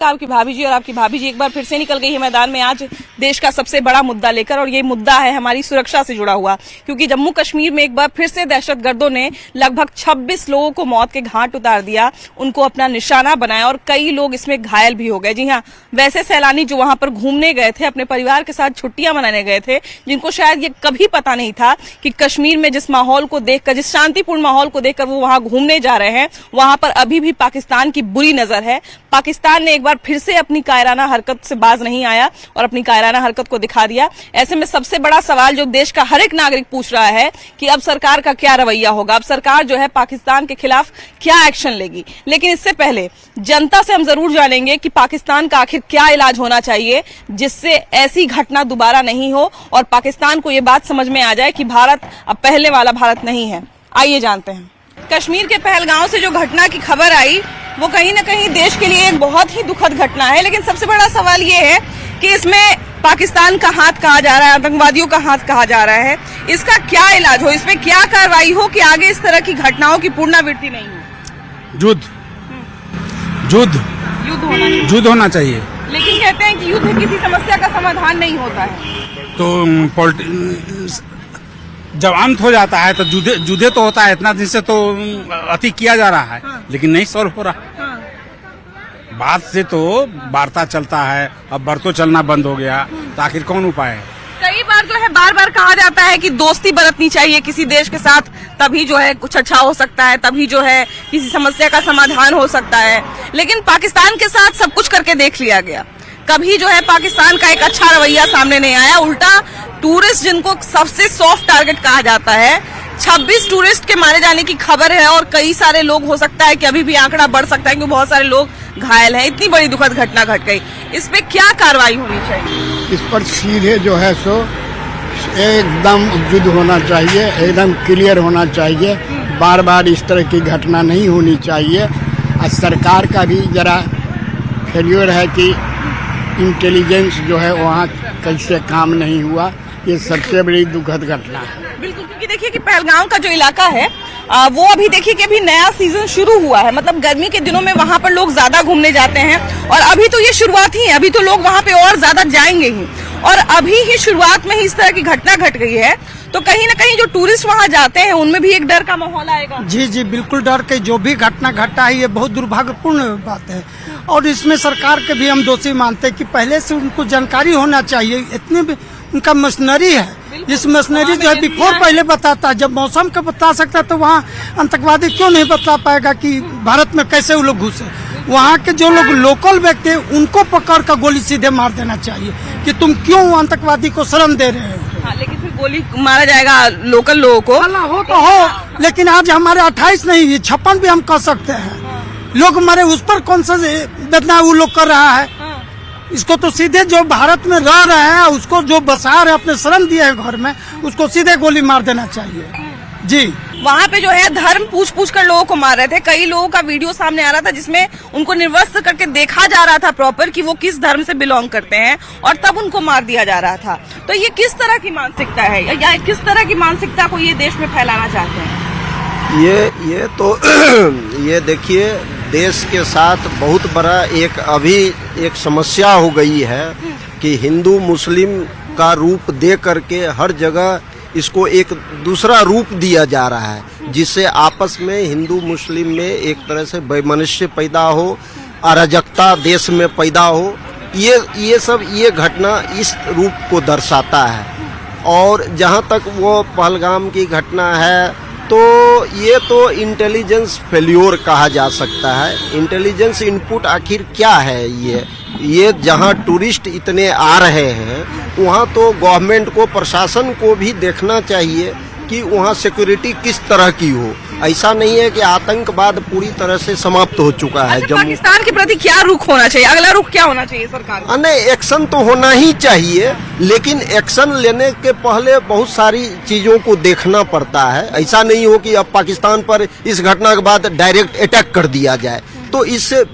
आपकी भाभी जी और आपकी भाभी जी एक बार फिर से निकल गई है मैदान में आज देश का सबसे बड़ा मुद्दा लेकर, और ये मुद्दा है हमारी सुरक्षा से जुड़ा हुआ। क्योंकि जम्मू कश्मीर में एक बार फिर से दहशतगर्दों ने लगभग 26 लोगों को मौत के घाट उतार दिया, उनको अपना निशाना बनाया और कई लोग इसमें घायल भी हो गए। जी हाँ, वैसे सैलानी जो वहां पर घूमने गए थे, अपने परिवार के साथ छुट्टियां मनाने गए थे, जिनको शायद ये कभी पता नहीं था कि कश्मीर में जिस माहौल को देखकर, जिस शांतिपूर्ण माहौल को देखकर वो वहां घूमने जा रहे हैं, वहां पर अभी भी पाकिस्तान की बुरी नजर है। पाकिस्तान ने एक बार फिर से अपनी कायराना हरकत से बाज नहीं आया और अपनी कायराना हरकत को दिखा दिया। ऐसे में सबसे बड़ा सवाल जो देश का हर एक नागरिक पूछ रहा है कि अब सरकार का क्या रवैया होगा, अब सरकार जो है पाकिस्तान के खिलाफ क्या एक्शन लेगी। लेकिन इससे पहले जनता से हम जरूर जानेंगे कि पाकिस्तान का आखिर क्या इलाज होना चाहिए जिससे ऐसी घटना दोबारा नहीं हो और पाकिस्तान को ये बात समझ में आ जाए कि भारत अब पहले वाला भारत नहीं है। आइए जानते हैं। कश्मीर के पहलगांव से जो घटना की खबर आई वो कहीं ना कहीं देश के लिए एक बहुत ही दुखद घटना है। लेकिन सबसे बड़ा सवाल ये है कि इसमें पाकिस्तान का हाथ कहा जा रहा है, आतंकवादियों का हाथ कहा जा रहा है। इसका क्या इलाज हो, इसमें क्या कार्रवाई हो कि आगे इस तरह की घटनाओं की पुनरावृत्ति नहीं हो। युद्ध होना चाहिए। लेकिन कहते हैं कि युद्ध किसी समस्या का समाधान नहीं होता है। तो जब अंत हो जाता है तो जुद्धे तो होता है, इतना दिन से तो अति किया जा रहा है। हाँ। लेकिन नहीं सॉल्व हो रहा। हाँ। बात से तो वार्ता चलता है, अब बरतों चलना बंद हो गया, तो आखिर कौन उपाय है। कई बार जो है बार बार कहा जाता है कि दोस्ती बरतनी चाहिए किसी देश के साथ, तभी जो है कुछ अच्छा हो सकता है, तभी जो है किसी समस्या का समाधान हो सकता है। लेकिन पाकिस्तान के साथ सब कुछ करके देख लिया गया, कभी जो है पाकिस्तान का एक अच्छा रवैया सामने नहीं आया। उल्टा टूरिस्ट, जिनको सबसे सॉफ्ट टारगेट कहा जाता है, 26 टूरिस्ट के मारे जाने की खबर है और कई सारे लोग, हो सकता है कि अभी भी आंकड़ा बढ़ सकता है क्योंकि बहुत सारे लोग घायल हैं। इतनी बड़ी दुखद घटना घट गई, इस पे क्या कार्रवाई होनी चाहिए। इस पर सीधे जो है सो एकदम युद्ध होना चाहिए, एकदम क्लियर होना चाहिए। बार बार इस तरह की घटना नहीं होनी चाहिए। और सरकार का भी जरा फेल्योर है कि इंटेलिजेंस जो है वहाँ कैसे काम नहीं हुआ, ये सबसे बड़ी दुखद घटना है। बिल्कुल, क्योंकि देखिए कि पहलगाम का जो इलाका है वो अभी देखिए कि अभी नया सीजन शुरू हुआ है। मतलब गर्मी के दिनों में वहां पर लोग ज्यादा घूमने जाते हैं और अभी तो ये शुरुआत ही है, अभी तो लोग वहां पे और ज्यादा जाएंगे ही। और अभी ही शुरुआत में ही इस तरह की घटना घट गई है, तो कहीं ना कहीं जो टूरिस्ट वहां जाते हैं उनमें भी एक डर का माहौल आएगा। जी बिल्कुल, डर के जो भी घटना घटा है ये बहुत दुर्भाग्यपूर्ण बात है। और इसमें सरकार के भी हम दोषी मानते हैं कि पहले से उनको जानकारी होना चाहिए। इतने भी उनका मशीनरी है, जिस मशीनरी जो है बिफोर पहले बताता है, जब मौसम का बता सकता है तो वहाँ आतंकवादी क्यों नहीं बता पाएगा कि भारत में कैसे वो लोग घुसे। वहाँ के जो लोग लोकल व्यक्ति हैं उनको पकड़ कर गोली सीधे मार देना चाहिए कि तुम क्यों आतंकवादी को शरण दे रहे हो। हाँ, लेकिन फिर गोली मारा जाएगा लोकल लोगों को। हो तो हो, लेकिन आज हमारे 28 नहीं 56 भी हम कह सकते हैं। लोग मरे, उस पर कौन सा बदनाम वो लोग कर रहा है। इसको तो सीधे जो भारत में रह रहे हैं, उसको जो बसा रहे, अपने शरण दिए है घर में, उसको सीधे गोली मार देना चाहिए। जी, वहाँ पे जो है धर्म पूछ कर लोगों को मार रहे थे। कई लोगों का वीडियो सामने आ रहा था जिसमें उनको निर्वस्त्र करके देखा जा रहा था प्रॉपर कि वो किस धर्म से बिलोंग करते हैं, और तब उनको मार दिया जा रहा था। तो ये किस तरह की मानसिकता है, या किस तरह की मानसिकता को ये देश में फैलाना चाहते हैं। ये तो ये देखिए, देश के साथ बहुत बड़ा अभी एक समस्या हो गई है कि हिंदू मुस्लिम का रूप दे करके हर जगह इसको एक दूसरा रूप दिया जा रहा है, जिससे आपस में हिंदू मुस्लिम में एक तरह से वैमनस्य पैदा हो, अराजकता देश में पैदा हो। ये घटना इस रूप को दर्शाता है। और जहाँ तक वो पहलगाम की घटना है, तो ये तो इंटेलिजेंस फेल्योर कहा जा सकता है। इंटेलिजेंस इनपुट आखिर क्या है। ये जहाँ टूरिस्ट इतने आ रहे हैं वहाँ तो गवर्नमेंट को, प्रशासन को भी देखना चाहिए कि वहाँ सिक्योरिटी किस तरह की हो। ऐसा नहीं है कि आतंकवाद पूरी तरह से समाप्त हो चुका है। जम्मू पाकिस्तान के प्रति क्या रुख होना चाहिए, अगला रुख क्या होना चाहिए सरकार का? नहीं, एक्शन तो होना ही चाहिए, लेकिन एक्शन लेने के पहले बहुत सारी चीजों को देखना पड़ता है। ऐसा नहीं हो कि अब पाकिस्तान पर इस घटना के बाद डायरेक्ट अटैक कर दिया जाए, तो इससे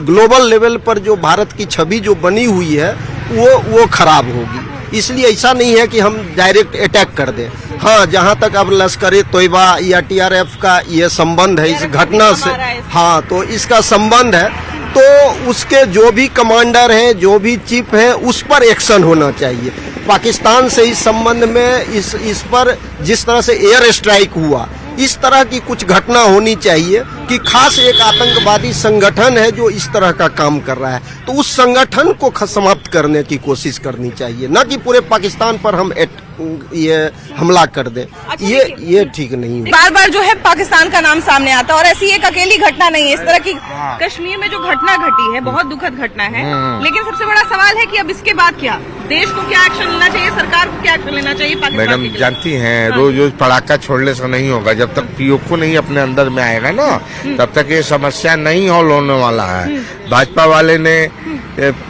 ग्लोबल लेवल पर जो भारत की छवि जो बनी हुई है वो खराब होगी। इसलिए ऐसा नहीं है कि हम डायरेक्ट अटैक कर दें। हाँ, जहाँ तक अब लश्कर-ए-तोयबा या TRF का ये संबंध है इस घटना से, हाँ, तो इसका संबंध है तो उसके जो भी कमांडर हैं, जो भी चीफ हैं, उस पर एक्शन होना चाहिए। पाकिस्तान से इस संबंध में इस पर जिस तरह से एयर स्ट्राइक हुआ, इस तरह की कुछ घटना होनी चाहिए कि खास एक आतंकवादी संगठन है जो इस तरह का काम कर रहा है, तो उस संगठन को समाप्त करने की कोशिश करनी चाहिए, न कि पूरे पाकिस्तान पर हम ये हमला कर दें। अच्छा, ये ठीक नहीं है। बार बार जो है पाकिस्तान का नाम सामने आता है और ऐसी एक अकेली घटना नहीं है। इस तरह की कश्मीर में जो घटना घटी है बहुत दुखद घटना है, लेकिन सबसे बड़ा सवाल है कि अब इसके बाद क्या, देश को क्या एक्शन लेना चाहिए, सरकार को क्या एक्शन लेना चाहिए पाकिस्तान मैडम के खिलाफ? जानती हैं, रोज रोज पटाखा छोड़ने से नहीं होगा। जब तक पीओके नहीं अपने अंदर में आएगा ना, तब तक ये समस्या नहीं हल होने वाला है। भाजपा वाले ने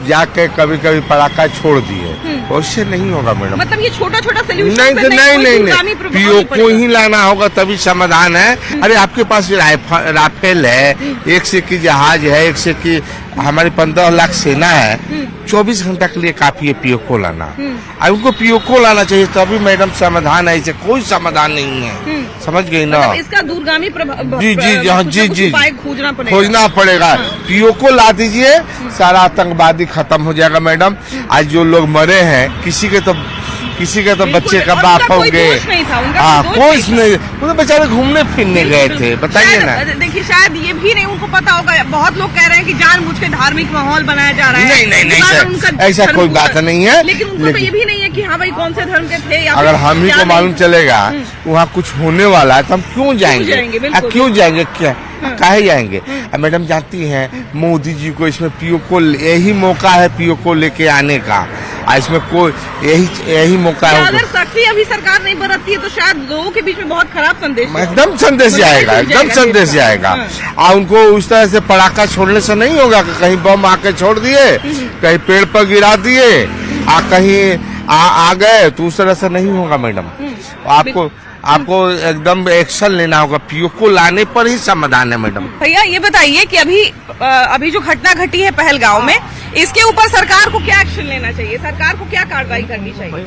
जाके कभी कभी पटाखा छोड़ दिए, उससे नहीं होगा मैडम। मतलब ये छोटा छोटा सोल्यूशन नहीं, पीओके ही लाना होगा तभी समाधान है। अरे आपके पास राफेल है, एक से की जहाज है, एक से की हमारी 15 लाख सेना है, 24 घंटा के लिए काफी है पीओके लाना। अब उनको पीओके लाना चाहिए तभी मैडम समाधान है, इसे कोई समाधान नहीं है। समझ गई ना? मतलब इसका दूरगामी जी खोजना पड़ेगा। पीओके ला दीजिए, सारा आतंकवादी खत्म हो जाएगा मैडम। आज जो लोग मरे हैं, किसी के तो बच्चे का बाप होंगे। हाँ, कोई नहीं, वो तो बेचारे घूमने फिरने गए थे, बताइए ना। देखिए शायद ये भी नहीं उनको पता होगा, बहुत लोग कह रहे हैं कि जानबूझ के धार्मिक माहौल बनाया जा रहा है। नहीं, ऐसा कोई बात नहीं है। लेकिन उनको तो ये भी नहीं है कि हाँ भाई कौन से धर्म के थे, या अगर हम ही को मालूम चलेगा वहाँ कुछ होने वाला है तो हम क्यों जाएंगे? क्यों जाएंगे? क्या काहे जाएंगे? मैडम जानती हैं, मोदी जी को इसमें पीओके, यही मौका है पीओके लेके आने का। इसमें कोई यही मौका है। अगर सख्ती अभी सरकार नहीं बरतती है तो शायद लोगों के बीच में बहुत खराब संदेश एकदम संदेश जाएगा, एकदम संदेश जाएगा। और उनको उस तरह से पटाखा छोड़ने से नहीं होगा कि कहीं बम आके छोड़ दिए, कहीं पेड़ पर गिरा दिए, कहीं आ गए, तो उस तरह से नहीं होगा मैडम। आपको एकदम एक्शन लेना होगा, पीओके लाने पर ही समाधान है मैडम। भैया ये बताइए कि अभी जो घटना घटी है पहलगांव में, इसके ऊपर सरकार को क्या एक्शन लेना चाहिए, सरकार को क्या कार्रवाई करनी चाहिए?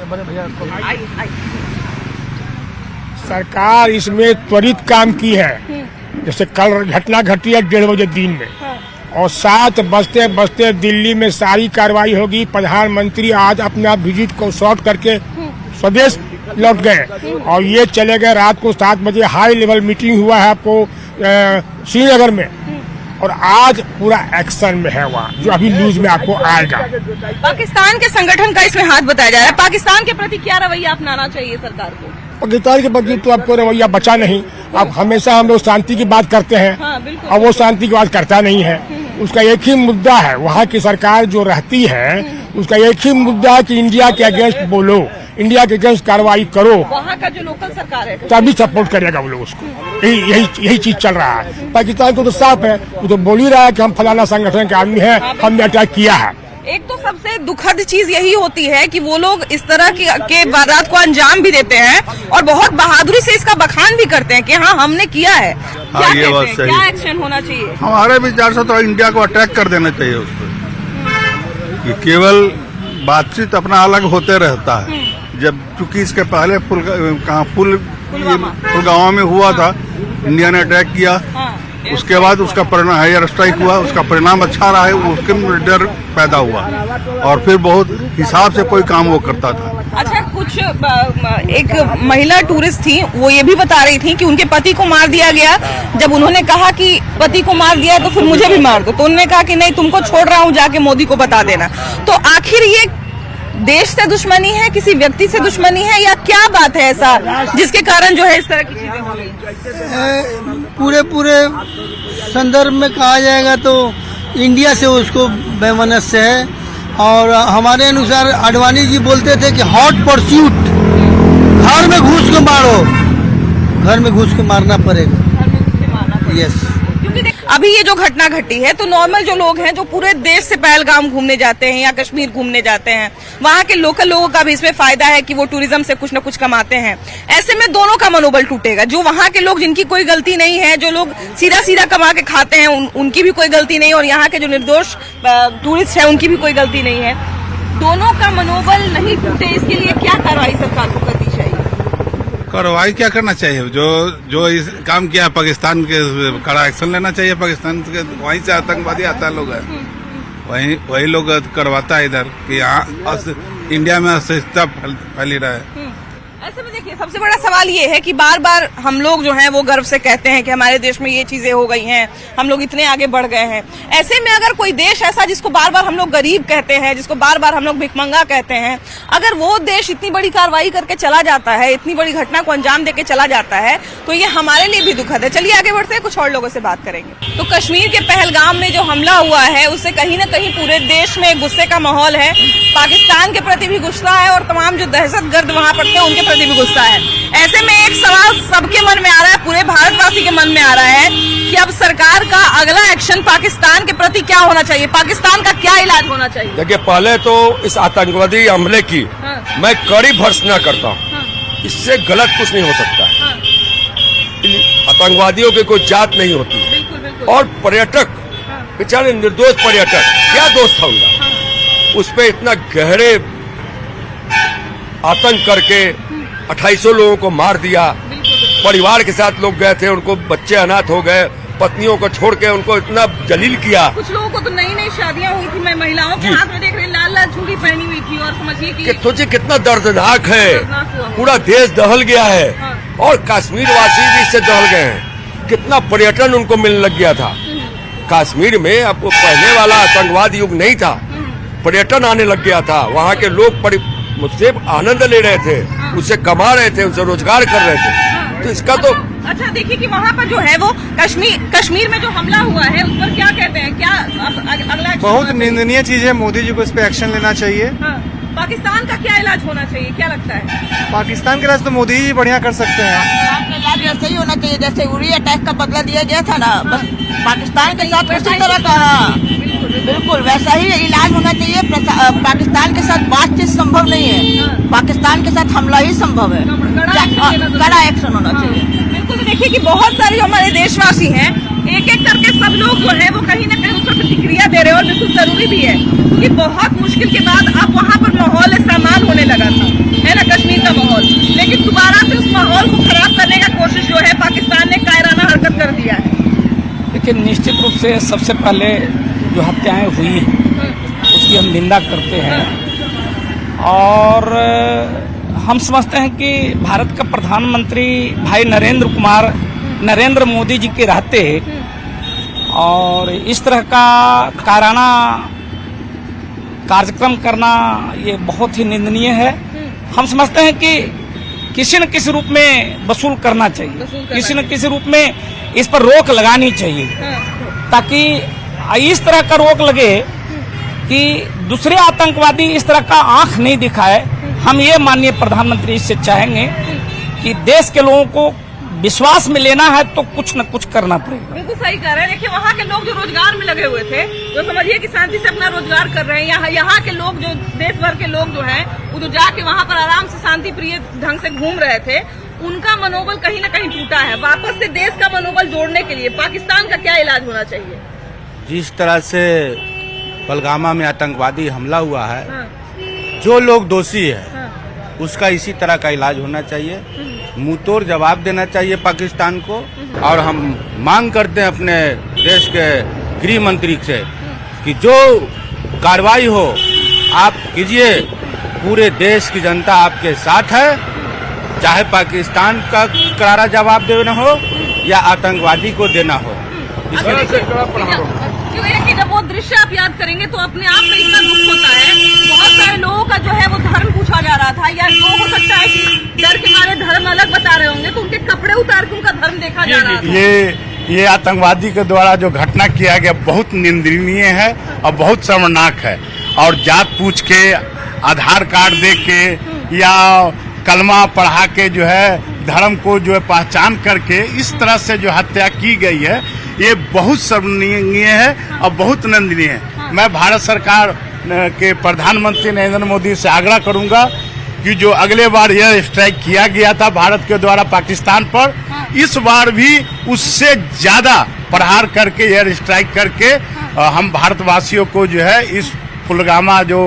सरकार इसमें त्वरित काम की है। जैसे कल घटना घटी है 1:30 बजे दिन में, और 7 बजते बजते दिल्ली में सारी कार्रवाई होगी। प्रधानमंत्री आज अपना विजिट को शॉर्ट करके स्वदेश लौट गए, और ये चले गए रात को 7 बजे। हाई लेवल मीटिंग हुआ है आपको श्रीनगर में, और आज पूरा एक्शन में है वहाँ, जो अभी न्यूज में आपको आएगा। पाकिस्तान के संगठन का इसमें हाथ बताया जा रहा है, पाकिस्तान के प्रति क्या रवैया अपनाना चाहिए सरकार को? पाकिस्तान के प्रति तो आपको रवैया बचा नहीं। अब हमेशा हम लोग शांति की बात करते हैं, और वो शांति की बात करता नहीं है। उसका एक ही मुद्दा है, वहाँ की सरकार जो रहती है उसका एक ही मुद्दा है कि इंडिया के अगेंस्ट बोलो, इंडिया के अगेंस्ट कार्रवाई करो। वहाँ का जो लोकल सरकार है तभी सपोर्ट करेगा वो लोग उसको। यही चीज चल रहा है। पाकिस्तान को तो साफ है, वो तो बोल ही रहा है कि हम फलाना संगठन के आदमी हैं, हमने अटैक किया है। एक तो सबसे दुखद चीज यही होती है कि वो लोग इस तरह के वारदात को अंजाम भी देते हैं और बहुत बहादुरी से इसका बखान भी करते हैं कि हाँ हमने किया है। क्या ये बात सही। क्या एक्शन होना चाहिए? हमारे विचार से तो इंडिया को अटैक कर देना चाहिए उस पर। ये केवल बातचीत अपना अलग होते रहता है। जब चूंकि इसके पहले पुलगामा में हुआ था, इंडिया ने अटैक किया, उसके बाद उसका परिणाम एयर स्ट्राइक हुआ, उसका परिणाम अच्छा रहा है, उसके डर पैदा हुआ, और फिर बहुत हिसाब से कोई काम वो करता था। अच्छा, कुछ एक महिला टूरिस्ट थी, वो ये भी बता रही थी कि उनके पति को मार दिया गया। जब उन्होंने कहा कि पति को मार दिया तो फिर मुझे भी मार दो, तो उन्होंने कहा कि नहीं, तुमको छोड़ रहा हूँ, जाके मोदी को बता देना। तो आखिर ये देश से दुश्मनी है, किसी व्यक्ति से दुश्मनी है, या क्या बात है ऐसा जिसके कारण जो है इस तरह की चीजें हो रही? पूरे संदर्भ में कहा जाएगा तो इंडिया से उसको बेमनस्य है, और हमारे अनुसार आडवाणी जी बोलते थे कि हॉट परस्यूट, घर में घुस के मारो, घर में घुस के मारना पड़ेगा। यस, अभी ये जो घटना घटी है तो नॉर्मल जो लोग हैं जो पूरे देश से पहलगाम घूमने जाते हैं या कश्मीर घूमने जाते हैं, वहाँ के लोकल लोगों का भी इसमें फायदा है कि वो टूरिज्म से कुछ न कुछ कमाते हैं। ऐसे में दोनों का मनोबल टूटेगा। जो वहाँ के लोग जिनकी कोई गलती नहीं है, जो लोग सीधा सीधा कमा के खाते हैं, उनकी भी कोई गलती नहीं, और यहाँ के जो निर्दोष टूरिस्ट है उनकी भी कोई गलती नहीं है। दोनों का मनोबल नहीं टूटे, इसके लिए क्या कार्रवाई सरकार को करनी चाहिए? कार्रवाई क्या करना चाहिए? जो इस काम किया पाकिस्तान के कड़ा एक्शन लेना चाहिए। पाकिस्तान के वहीं से आतंकवादी आता लोग है, वही लोग करवाता है इधर कि यहाँ इंडिया में अस्थिरता फैली रहे। ऐसे में देखिए सबसे बड़ा सवाल ये है कि बार बार हम लोग जो हैं वो गर्व से कहते हैं कि हमारे देश में ये चीजें हो गई हैं, हम लोग इतने आगे बढ़ गए हैं। ऐसे में अगर कोई देश ऐसा जिसको बार बार हम लोग गरीब कहते हैं, जिसको बार बार हम लोग भिखमंगा कहते हैं, अगर वो देश इतनी बड़ी कार्रवाई करके चला जाता है, इतनी बड़ी घटना को अंजाम देके चला जाता है, तो ये हमारे लिए भी दुखद है। चलिए आगे बढ़ते हैं, कुछ और लोगों से बात करेंगे। तो कश्मीर के पहलगाम में जो हमला हुआ है उससे कहीं न कहीं पूरे देश में गुस्से का माहौल है। पाकिस्तान के प्रति भी गुस्सा है और तमाम जो दहशतगर्द वहां पर थे उनके प्रति भी गुस्सा है। ऐसे में एक सवाल सबके मन में आ रहा है, पूरे भारतवासी के मन में आ रहा है कि अब सरकार का अगला एक्शन पाकिस्तान के प्रति क्या होना चाहिए, पाकिस्तान का क्या इलाज होना चाहिए? देखिए, पहले तो इस आतंकवादी हमले की मैं कड़ी भर्त्सना करता हूँ। इससे गलत कुछ नहीं हो सकता। आतंकवादियों की कोई जात नहीं होती। और पर्यटक, बेचारे निर्दोष पर्यटक, क्या दोष था उनका? उस पे इतना गहरे आतंक करके 2800 लोगों को मार दिया। परिवार के साथ लोग गए थे, उनको बच्चे अनाथ हो गए, पत्नियों को छोड़ के उनको इतना जलील किया। कुछ लोगों को तो नई नई शादियां हुई थी, मैं महिलाओं के हाथ में देख रही लाल लाल चूड़ी पहनी हुई थी, और समझिए कि सोचिए कितना दर्दनाक है। पूरा देश दहल गया है। और कश्मीर वासी भी इससे दहल गए हैं। कितना पर्यटन उनको मिलने लग गया था। कश्मीर में आपको पहले वाला आतंकवाद युग नहीं था, पर्यटन आने लग गया था। वहाँ के लोग मुझसे आनंद ले रहे थे, उससे कमा रहे थे, उससे रोजगार कर रहे थे। तो इसका तो अच्छा देखिए कि वहाँ पर जो है वो कश्मीर में जो हमला हुआ है उस पर क्या कहते हैं, क्या अगला एक्शन? बहुत निंदनीय चीज है, मोदी जी को इस पे एक्शन लेना चाहिए। पाकिस्तान का क्या इलाज होना चाहिए, क्या लगता है? पाकिस्तान के इलाज तो मोदी जी बढ़िया कर सकते हैं। इलाज ऐसे ही होना चाहिए जैसे उरी अटैक का बदला दिया गया था ना, बस पाकिस्तान के साथ उसी तरह का बिल्कुल वैसा ही इलाज होना चाहिए। पाकिस्तान के साथ बातचीत संभव नहीं है, पाकिस्तान के साथ हमला ही संभव है। कड़ा एक्शन होना चाहिए। बिल्कुल। देखिए कि बहुत सारे जो हमारे देशवासी हैं, एक एक करके सब लोग जो है वो कहीं न कहीं उस पर प्रतिक्रिया दे रहे हैं, और बिल्कुल जरूरी भी है क्योंकि बहुत मुश्किल के बाद अब वहाँ पर माहौल सामान होने लगा था, है ना, कश्मीर का माहौल। लेकिन दोबारा से उस माहौल को खराब करने का कोशिश जो है पाकिस्तान ने कायराना हरकत कर दिया है। देखिए, निश्चित रूप से सबसे पहले जो हत्याएं हुई हैं उसकी हम निंदा करते हैं। और हम समझते हैं कि भारत का प्रधानमंत्री भाई नरेंद्र मोदी जी के रहते और इस तरह का कायराना कार्यक्रम करना ये बहुत ही निंदनीय है। हम समझते हैं कि किसी न किसी रूप में वसूल करना चाहिए, किसी न किसी रूप में इस पर रोक लगानी चाहिए, ताकि इस तरह का रोक लगे कि दूसरे आतंकवादी इस तरह का आंख नहीं दिखाए। हम ये माननीय प्रधानमंत्री इससे चाहेंगे कि देश के लोगों को विश्वास में लेना है तो कुछ न कुछ करना पड़ेगा। बिल्कुल सही कह रहे हैं। देखिए वहाँ के लोग जो रोजगार में लगे हुए थे, जो समझिए कि शांति से अपना रोजगार कर रहे हैं, यहाँ के लोग जो देश भर के लोग जो हैं वो जो जाके वहाँ पर आराम से शांति प्रिय ढंग से घूम रहे थे, उनका मनोबल कहीं न कहीं टूटा है। वापस से देश का मनोबल जोड़ने के लिए पाकिस्तान का क्या इलाज होना चाहिए? जिस तरह से पहलगामा में आतंकवादी हमला हुआ है, जो लोग दोषी है उसका इसी तरह का इलाज होना चाहिए। मुंहतोड़ जवाब देना चाहिए पाकिस्तान को। और हम मांग करते हैं अपने देश के गृह मंत्री से कि जो कार्रवाई हो आप कीजिए, पूरे देश की जनता आपके साथ है, चाहे पाकिस्तान का करारा जवाब देना हो या आतंकवादी को देना हो। क्यों है कि जब वो दृश्य आप याद करेंगे तो अपने आप में इतना दुख होता है। बहुत सारे लोगों का जो है वो धर्म पूछा जा रहा था, या वो हो सकता है कि डर के मारे धर्म अलग बता रहे होंगे, तो उनके कपड़े उतार के उनका धर्म देखा जा रहा था। ये आतंकवादी के द्वारा जो घटना किया गया बहुत निंदनीय है और बहुत शर्मनाक है। और जात पूछ के, आधार कार्ड दे के या कलमा पढ़ा के जो है धर्म को जो है पहचान करके इस तरह से जो हत्या की गई है, ये बहुत शर्मनीय है और बहुत निंदनीय है। मैं भारत सरकार के प्रधानमंत्री नरेंद्र मोदी से आग्रह करूंगा कि जो अगले बार एयर स्ट्राइक किया गया था भारत के द्वारा पाकिस्तान पर, इस बार भी उससे ज्यादा प्रहार करके, एयर स्ट्राइक करके हम भारतवासियों को जो है इस पुलवामा जो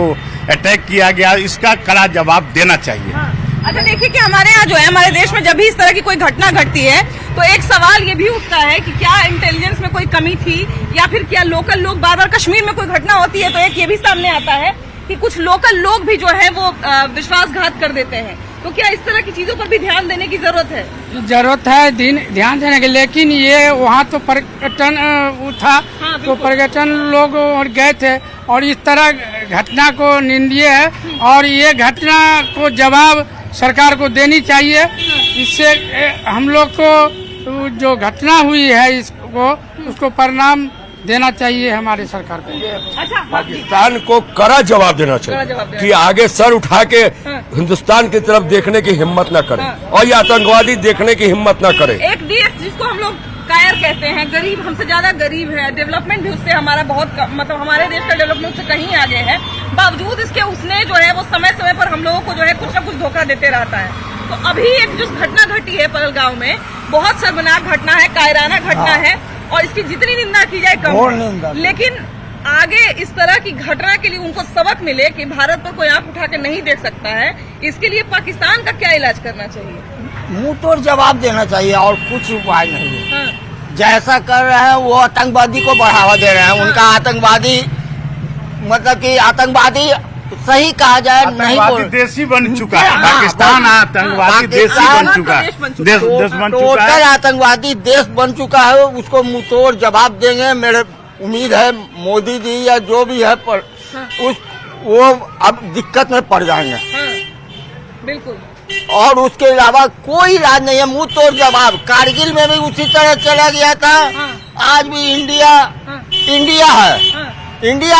अटैक किया गया इसका कड़ा जवाब देना चाहिए। अच्छा देखिए कि हमारे यहाँ जो है, हमारे देश में जब भी इस तरह की कोई घटना घटती है तो एक सवाल ये भी उठता है कि क्या इंटेलिजेंस में कोई कमी थी, या फिर क्या लोकल लोग, बार बार कश्मीर में कोई घटना होती है तो एक ये भी सामने आता है कि कुछ लोकल लोग भी जो है वो विश्वासघात कर देते हैं। तो क्या इस तरह की चीजों पर भी ध्यान देने की जरूरत है? जरूरत है ध्यान देने की, लेकिन ये वहाँ तो पर्यटन था, तो पर्यटन लोग गए थे और इस तरह घटना को निंदनीय है और ये घटना को जवाब सरकार को देनी चाहिए। इससे हम लोग को जो घटना हुई है इसको उसको परिणाम देना चाहिए हमारे सरकार को। अच्छा, पाकिस्तान को कड़ा जवाब देना चाहिए कि आगे सर उठा के हिंदुस्तान की तरफ देखने की हिम्मत न करे और ये आतंकवादी देखने की हिम्मत न करे। एक देश जिसको हम लोग कायर कहते हैं, गरीब, हमसे ज्यादा गरीब है, डेवलपमेंट भी उससे हमारा बहुत मतलब हमारे देश का डेवलपमेंट से कहीं आगे है, बावजूद इसके उसने जो है वो समय समय पर हम लोगों को जो है कुछ न कुछ धोखा देते रहता है। तो अभी एक जो घटना घटी है पहलगांव में, बहुत शर्मनाक घटना है, कायराना घटना है और इसकी जितनी निंदा की जाए कम है, लेकिन आगे इस तरह की घटना के लिए उनको सबक मिले कि भारत पर कोई आंख उठा के नहीं देख सकता है, इसके लिए पाकिस्तान का क्या इलाज करना चाहिए? मुंह तोड़ जवाब देना चाहिए और कुछ उपाय नहीं है। जैसा कर रहे हैं वो आतंकवादी को बढ़ावा दे रहे हैं। उनका आतंकवादी मतलब कि आतंकवादी सही कहा जाए नहीं, देशी बन चुका है पाकिस्तान, आतंकवादी देशी बन चुका है, देश बन चुका है, टोटल आतंकवादी देश बन चुका है। उसको मुंह तोड़ जवाब देंगे, मेरे उम्मीद है मोदी जी या जो भी है पर वो अब दिक्कत में पड़ जाएंगे। बिल्कुल। और उसके अलावा कोई इलाज नहीं है, मुंह तोड़ जवाब। कारगिल में भी उसी तरह चला गया था, आज भी इंडिया है,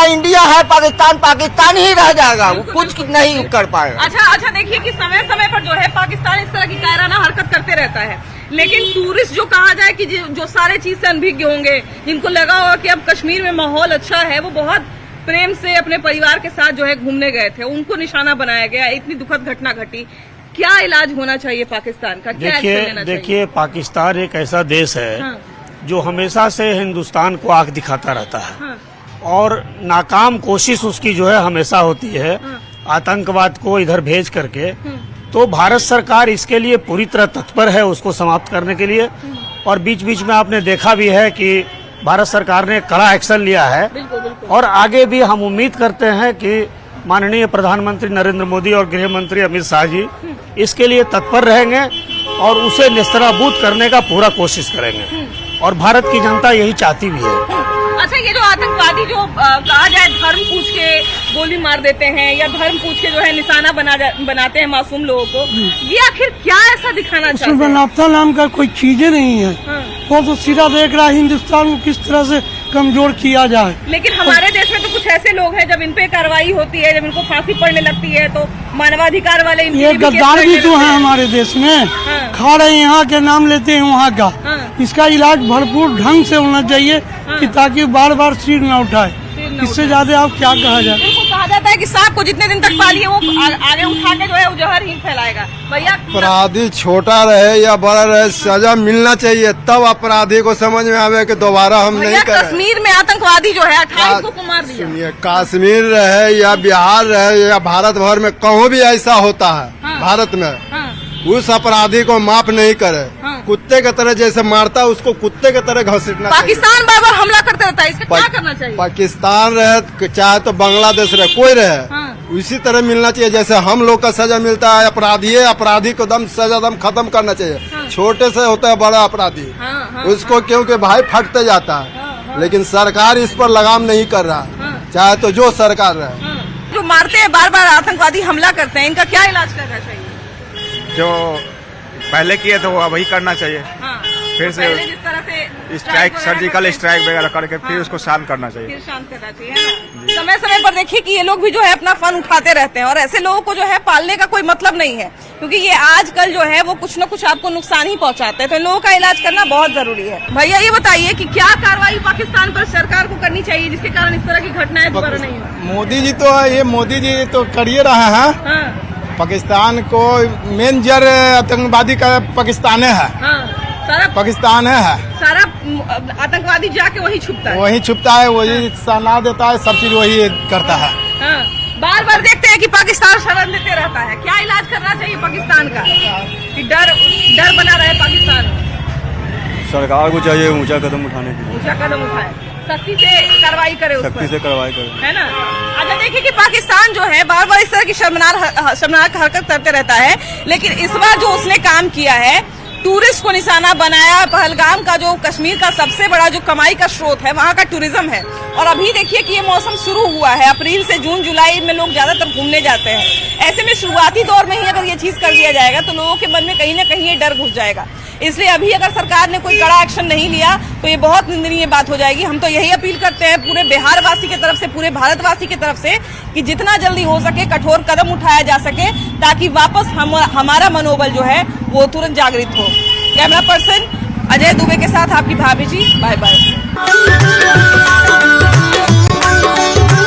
इंडिया है, पाकिस्तान ही रह जाएगा, वो कुछ नहीं कर पाएगा। अच्छा देखिए कि समय समय पर जो है पाकिस्तान इस तरह की कायराना हरकत करते रहता है, लेकिन टूरिस्ट जो कहा जाए कि जो सारे चीज से अनभिज्ञ होंगे, जिनको लगा होगा कि अब कश्मीर में माहौल अच्छा है, वो बहुत प्रेम से अपने परिवार के साथ जो है घूमने गए थे, उनको निशाना बनाया गया, इतनी दुखद घटना घटी। क्या इलाज होना चाहिए पाकिस्तान का? क्या एक्शन लेना चाहिए? देखिए पाकिस्तान एक ऐसा देश है जो हमेशा से हिंदुस्तान को आंख दिखाता रहता है और नाकाम कोशिश उसकी जो है हमेशा होती है आतंकवाद को इधर भेज करके। तो भारत सरकार इसके लिए पूरी तरह तत्पर है उसको समाप्त करने के लिए, और बीच बीच में आपने देखा भी है कि भारत सरकार ने कड़ा एक्शन लिया है। और आगे भी हम उम्मीद करते हैं कि माननीय प्रधानमंत्री नरेंद्र मोदी और गृह मंत्री अमित शाह जी इसके लिए तत्पर रहेंगे और उसे निस्तराबूत करने का पूरा कोशिश करेंगे, और भारत की जनता यही चाहती भी है। अच्छा, ये जो आतंकवादी जो कहा जाए धर्म पूछ के गोली मार देते हैं या धर्म पूछ के जो है निशाना बनाते हैं मासूम लोगों को, ये आखिर क्या ऐसा दिखाना चाहते हैं? बनावटा नाम का कोई चीजें नहीं है, वो तो सीधा देख रहा है हिंदुस्तान को किस तरह से कमजोर किया जाए। लेकिन हमारे देश में तो कुछ ऐसे लोग हैं, जब इन पे कार्रवाई होती है, जब इनको फांसी पड़ने लगती है, तो मानवाधिकार वाले ये गद्दार भी तो है हमारे देश में, खा रहे यहाँ के नाम लेते हैं वहाँ का। इसका इलाज भरपूर ढंग से होना चाहिए कि ताकि बार बार सिर न उठाए। इससे ज्यादा आप क्या कहा जाए? उनको कहा जाता है कि सांप को जितने दिन तक पालिए वो आगे उठा के जो है वो जहर ही फैलाएगा। भैया, अपराधी छोटा रहे या बड़ा रहे, सजा मिलना चाहिए, तब अपराधी को समझ में आवे कि दोबारा हम नहीं करें। कश्मीर में आतंकवादी जो है 28 को मार दिया। सुनिए, कश्मीर रहे या बिहार रहे या भारत भर में कहूँ भी ऐसा होता है भारत में, उस अपराधी को माफ नहीं करे, कुत्ते की तरह जैसे मारता है उसको कुत्ते की तरह घसीटना। पाकिस्तान बार बार हमला करते रहता है, इसका क्या करना चाहिए? पाकिस्तान रहे चाहे तो बांग्लादेश रहे, कोई रहे, उसी तरह मिलना चाहिए जैसे हम लोग का सजा मिलता है। अपराधी को दम सजा दम खत्म करना चाहिए। छोटे से होता है बड़ा अपराधी, उसको क्योंकि भाई फटते जाता है, लेकिन सरकार इस पर लगाम नहीं कर रहा, चाहे तो जो सरकार रहे। जो मारते हैं बार बार आतंकवादी हमला करते हैं, इनका क्या इलाज करना चाहिए? जो पहले किए तो वो वही करना चाहिए, फिर से जिस तरह से स्ट्राइक, सर्जिकल स्ट्राइक वगैरह करके फिर उसको शांत करना चाहिए। फिर शांत करना चाहिए। समय समय पर देखिए कि ये लोग भी जो है अपना फन उठाते रहते हैं, और ऐसे लोगों को जो है पालने का कोई मतलब नहीं है, क्योंकि ये आजकल जो है वो कुछ न कुछ आपको नुकसान ही पहुंचाते हैं। तो इन लोगों का इलाज करना बहुत जरूरी है। भैया ये बताइए कि क्या कार्रवाई पाकिस्तान पर सरकार को करनी चाहिए जिसके कारण इस तरह की घटनाएं दोबारा नहीं हो? मोदी जी तो कर ही रहे हैं। पाकिस्तान को मेन जड़ आतंकवादी का पाकिस्तान है, पाकिस्तान है। सारा आतंकवादी जाके वही छुपता है, वही छुपता है, वही सना देता है, सब चीज वही करता है। बार बार देखते हैं कि पाकिस्तान शरण देते रहता है, क्या इलाज करना चाहिए पाकिस्तान का कि डर बना रहे पाकिस्तान में? सरकार को चाहिए ऊंचा कदम उठाने के लिए, ऊंचा कदम उठाए, सख्ती से कार्रवाई करे, सख्ती से कार्रवाई करे, है ना। अच्छा देखिए कि पाकिस्तान जो है बार बार इस तरह की शर्मनाक हरकत करते रहता है, लेकिन इस बार जो उसने काम किया है, टूरिस्ट को निशाना बनाया। पहलगाम का जो कश्मीर का सबसे बड़ा जो कमाई का स्रोत है, वहाँ का टूरिज्म है। और अभी देखिए कि ये मौसम शुरू हुआ है, अप्रैल से जून जुलाई में लोग ज्यादातर घूमने जाते हैं। ऐसे में शुरुआती दौर में ही अगर ये चीज कर दिया जाएगा तो लोगों के मन में कहीं ना कहीं ये डर घुस जाएगा। इसलिए अभी अगर सरकार ने कोई कड़ा एक्शन नहीं लिया तो ये बहुत निंदनीय बात हो जाएगी। हम तो यही अपील करते हैं पूरे बिहार वासी की तरफ से, पूरे भारतवासी की तरफ से कि जितना जल्दी हो सके कठोर कदम उठाया जा सके, ताकि वापस हमारा मनोबल जो है वो तुरंत जागृत हो। कैमरा पर्सन अजय दुबे के साथ आपकी भाभी जी, बाय बाय।